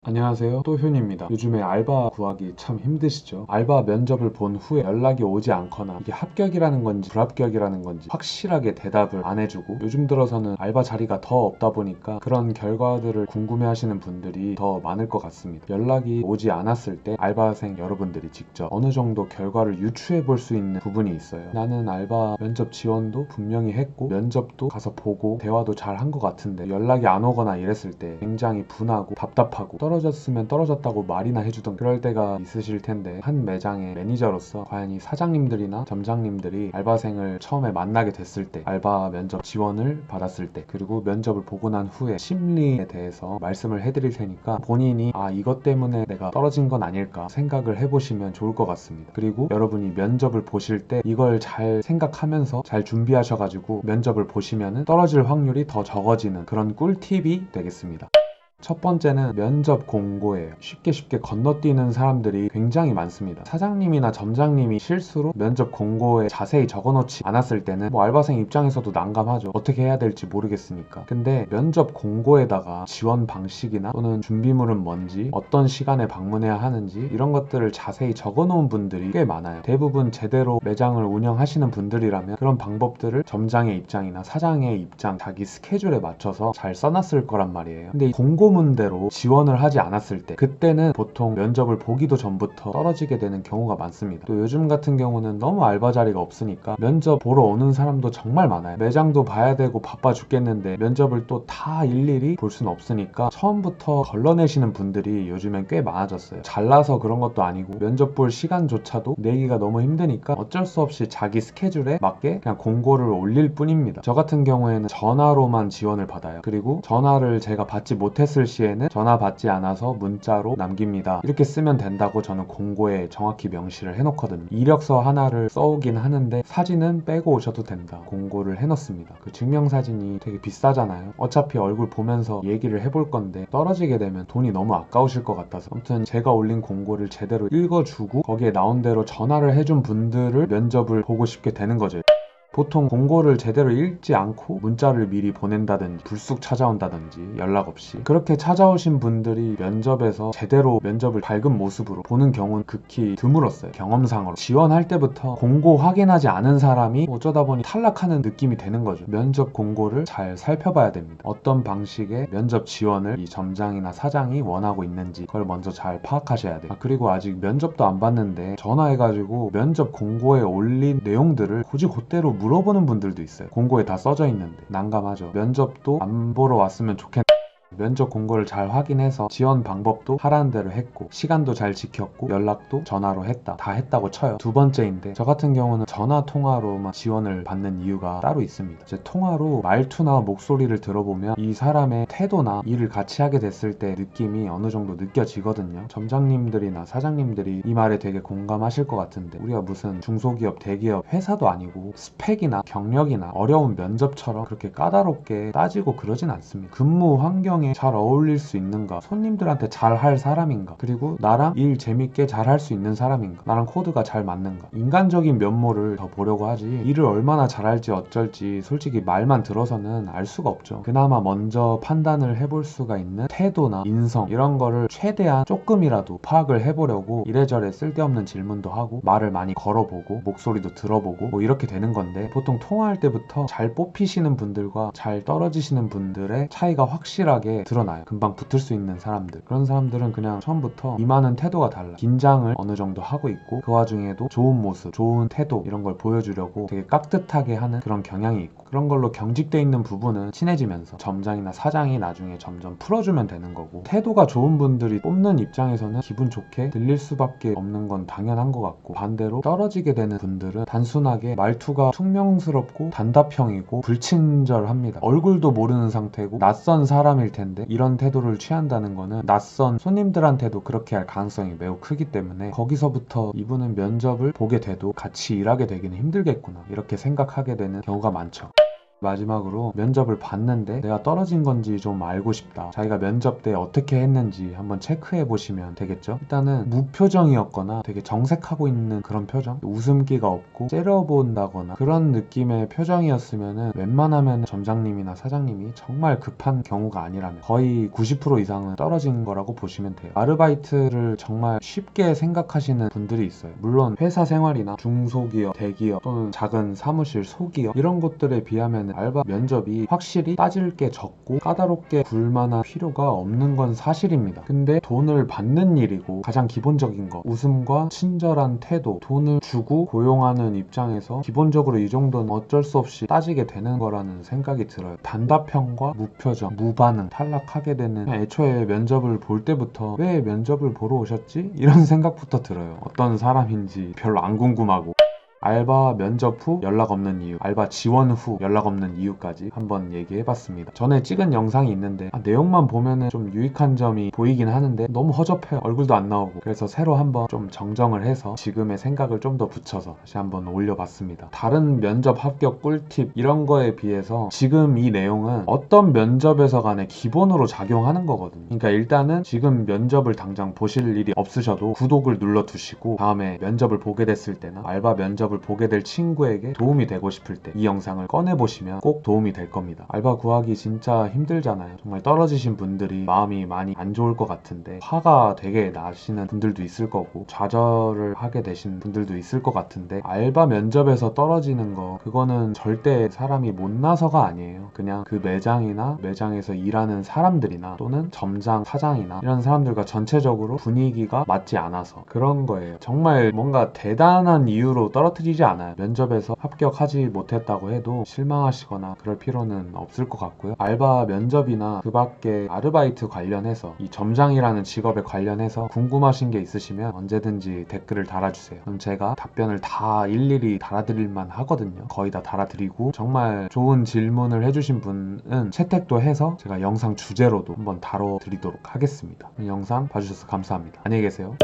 안녕하세요, 또훈입니다. 요즘에 알바 구하기 참 힘드시죠? 알바 면접을 본 후에 연락이 오지 않거나 이게 합격이라는 건지 불합격이라는 건지 확실하게 대답을 안 해주고, 요즘 들어서는 알바 자리가 더 없다 보니까 그런 결과들을 궁금해하시는 분들이 더 많을 것 같습니다. 연락이 오지 않았을 때 알바생 여러분들이 직접 어느 정도 결과를 유추해 볼 수 있는 부분이 있어요. 나는 알바 면접 지원도 분명히 했고 면접도 가서 보고 대화도 잘 한 것 같은데 연락이 안 오거나 이랬을 때 굉장히 분하고 답답하고, 떨어졌으면 떨어졌다고 말이나 해주던 그럴 때가 있으실 텐데, 한 매장의 매니저로서 과연 이 사장님들이나 점장님들이 알바생을 처음에 만나게 됐을 때, 알바 면접 지원을 받았을 때, 그리고 면접을 보고 난 후에 심리에 대해서 말씀을 해드릴 테니까 본인이 이것 때문에 내가 떨어진 건 아닐까 생각을 해보시면 좋을 것 같습니다. 그리고 여러분이 면접을 보실 때 이걸 잘 생각하면서 잘 준비하셔가지고 면접을 보시면은 떨어질 확률이 더 적어지는 그런 꿀팁이 되겠습니다. 첫 번째는 면접 공고예요. 쉽게 건너뛰는 사람들이 굉장히 많습니다. 사장님이나 점장님이 실수로 면접 공고에 자세히 적어놓지 않았을 때는 알바생 입장에서도 난감하죠. 어떻게 해야 될지 모르겠으니까. 근데 면접 공고에다가 지원 방식이나 또는 준비물은 뭔지, 어떤 시간에 방문해야 하는지 이런 것들을 자세히 적어놓은 분들이 꽤 많아요. 대부분 제대로 매장을 운영하시는 분들이라면 그런 방법들을 점장의 입장이나 사장의 입장, 자기 스케줄에 맞춰서 잘 써놨을 거란 말이에요. 근데 이 공고문대로 지원을 하지 않았을 때, 그때는 보통 면접을 보기도 전부터 떨어지게 되는 경우가 많습니다. 또 요즘 같은 경우는 너무 알바 자리가 없으니까 면접 보러 오는 사람도 정말 많아요. 매장도 봐야 되고 바빠 죽겠는데 면접을 또 다 일일이 볼 수는 없으니까 처음부터 걸러내시는 분들이 요즘엔 꽤 많아졌어요. 잘나서 그런 것도 아니고 면접 볼 시간조차도 내기가 너무 힘드니까 어쩔 수 없이 자기 스케줄에 맞게 그냥 공고를 올릴 뿐입니다. 저 같은 경우에는 전화로만 지원을 받아요. 그리고 전화를 제가 받지 못했을 시에는 전화 받지 않아서 문자로 남깁니다, 이렇게 쓰면 된다고 저는 공고에 정확히 명시를 해놓거든요. 이력서 하나를 써오긴 하는데 사진은 빼고 오셔도 된다 공고를 해놓습니다. 그 증명사진이 되게 비싸잖아요. 어차피 얼굴 보면서 얘기를 해볼 건데 떨어지게 되면 돈이 너무 아까우실 것 같아서, 아무튼 제가 올린 공고를 제대로 읽어주고 거기에 나온 대로 전화를 해준 분들을 면접을 보고 싶게 되는 거죠. 보통 공고를 제대로 읽지 않고 문자를 미리 보낸다든지 불쑥 찾아온다든지 연락 없이 그렇게 찾아오신 분들이 면접에서 제대로 면접을 밝은 모습으로 보는 경우는 극히 드물었어요. 경험상으로 지원할 때부터 공고 확인하지 않은 사람이 어쩌다 보니 탈락하는 느낌이 되는 거죠. 면접 공고를 잘 살펴봐야 됩니다. 어떤 방식의 면접 지원을 이 점장이나 사장이 원하고 있는지 그걸 먼저 잘 파악하셔야 돼요. 그리고 아직 면접도 안 봤는데 전화해가지고 면접 공고에 올린 내용들을 굳이 그대로 물어보는 분들도 있어요. 공고에 다 써져 있는데 난감하죠. 면접도 안 보러 왔으면 좋겠는데 면접 공고를 잘 확인해서 지원 방법도 하라는 대로 했고 시간도 잘 지켰고 연락도 전화로 했다, 다 했다고 쳐요. 두 번째인데, 저 같은 경우는 전화 통화로만 지원을 받는 이유가 따로 있습니다. 이제 통화로 말투나 목소리를 들어보면 이 사람의 태도나 일을 같이 하게 됐을 때 느낌이 어느 정도 느껴지거든요. 점장님들이나 사장님들이 이 말에 되게 공감하실 것 같은데, 우리가 무슨 중소기업, 대기업 회사도 아니고 스펙이나 경력이나 어려운 면접처럼 그렇게 까다롭게 따지고 그러진 않습니다. 근무 환경에 잘 어울릴 수 있는가, 손님들한테 잘 할 사람인가, 그리고 나랑 일 재밌게 잘 할 수 있는 사람인가, 나랑 코드가 잘 맞는가, 인간적인 면모를 더 보려고 하지 일을 얼마나 잘할지 어쩔지 솔직히 말만 들어서는 알 수가 없죠. 그나마 먼저 판단을 해볼 수가 있는 태도나 인성, 이런 거를 최대한 조금이라도 파악을 해보려고 이래저래 쓸데없는 질문도 하고 말을 많이 걸어보고 목소리도 들어보고 뭐 이렇게 되는 건데, 보통 통화할 때부터 잘 뽑히시는 분들과 잘 떨어지시는 분들의 차이가 확실하게 드러나요. 금방 붙을 수 있는 사람들, 그런 사람들은 그냥 처음부터 임하는 태도가 달라. 긴장을 어느 정도 하고 있고 그 와중에도 좋은 모습, 좋은 태도 이런 걸 보여주려고 되게 깍듯하게 하는 그런 경향이 있고, 그런 걸로 경직돼 있는 부분은 친해지면서 점장이나 사장이 나중에 점점 풀어주면 되는 거고, 태도가 좋은 분들이 뽑는 입장에서는 기분 좋게 들릴 수밖에 없는 건 당연한 것 같고, 반대로 떨어지게 되는 분들은 단순하게 말투가 퉁명스럽고 단답형이고 불친절합니다. 얼굴도 모르는 상태고 낯선 사람일 텐데 이런 태도를 취한다는 거는 낯선 손님들한테도 그렇게 할 가능성이 매우 크기 때문에, 거기서부터 이분은 면접을 보게 돼도 같이 일하게 되기는 힘들겠구나 이렇게 생각하게 되는 경우가 많죠. 마지막으로 면접을 봤는데 내가 떨어진 건지 좀 알고 싶다. 자기가 면접 때 어떻게 했는지 한번 체크해 보시면 되겠죠. 일단은 무표정이었거나 되게 정색하고 있는 그런 표정, 웃음기가 없고 째려본다거나 그런 느낌의 표정이었으면은 웬만하면 점장님이나 사장님이 정말 급한 경우가 아니라면 거의 90% 이상은 떨어진 거라고 보시면 돼요. 아르바이트를 정말 쉽게 생각하시는 분들이 있어요. 물론 회사 생활이나 중소기업, 대기업 또는 작은 사무실, 소기업 이런 곳들에 비하면 알바 면접이 확실히 따질 게 적고 까다롭게 굴만한 필요가 없는 건 사실입니다. 근데 돈을 받는 일이고 가장 기본적인 거 웃음과 친절한 태도, 돈을 주고 고용하는 입장에서 기본적으로 이 정도는 어쩔 수 없이 따지게 되는 거라는 생각이 들어요. 단답형과 무표정, 무반응, 탈락하게 되는 그냥 애초에 면접을 볼 때부터 왜 면접을 보러 오셨지? 이런 생각부터 들어요. 어떤 사람인지 별로 안 궁금하고. 알바 면접 후 연락 없는 이유, 알바 지원 후 연락 없는 이유까지 한번 얘기해봤습니다. 전에 찍은 영상이 있는데 내용만 보면은 좀 유익한 점이 보이긴 하는데 너무 허접해요. 얼굴도 안 나오고. 그래서 새로 한번 좀 정정을 해서 지금의 생각을 좀 더 붙여서 다시 한번 올려봤습니다. 다른 면접 합격 꿀팁 이런 거에 비해서 지금 이 내용은 어떤 면접에서 간에 기본으로 작용하는 거거든요. 그러니까 일단은 지금 면접을 당장 보실 일이 없으셔도 구독을 눌러두시고 다음에 면접을 보게 됐을 때나 알바 면접을 보게 될 친구에게 도움이 되고 싶을 때 이 영상을 꺼내보시면 꼭 도움이 될 겁니다. 알바 구하기 진짜 힘들잖아요. 정말 떨어지신 분들이 마음이 많이 안 좋을 것 같은데 화가 되게 나시는 분들도 있을 거고 좌절을 하게 되신 분들도 있을 것 같은데 알바 면접에서 떨어지는 거 그거는 절대 사람이 못나서가 아니에요. 그냥 그 매장이나 매장에서 일하는 사람들이나 또는 점장, 사장이나 이런 사람들과 전체적으로 분위기가 맞지 않아서 그런 거예요. 정말 뭔가 대단한 이유로 떨어뜨리지 않아요. 면접에서 합격하지 못했다고 해도 실망하시거나 그럴 필요는 없을 것 같고요. 알바 면접이나 그 밖에 아르바이트 관련해서 이 점장이라는 직업에 관련해서 궁금하신 게 있으시면 언제든지 댓글을 달아주세요. 그럼 제가 답변을 다 일일이 달아드릴만 하거든요. 거의 다 달아드리고 정말 좋은 질문을 해주신 분은 채택도 해서 제가 영상 주제로도 한번 다뤄드리도록 하겠습니다. 영상 봐주셔서 감사합니다. 안녕히 계세요.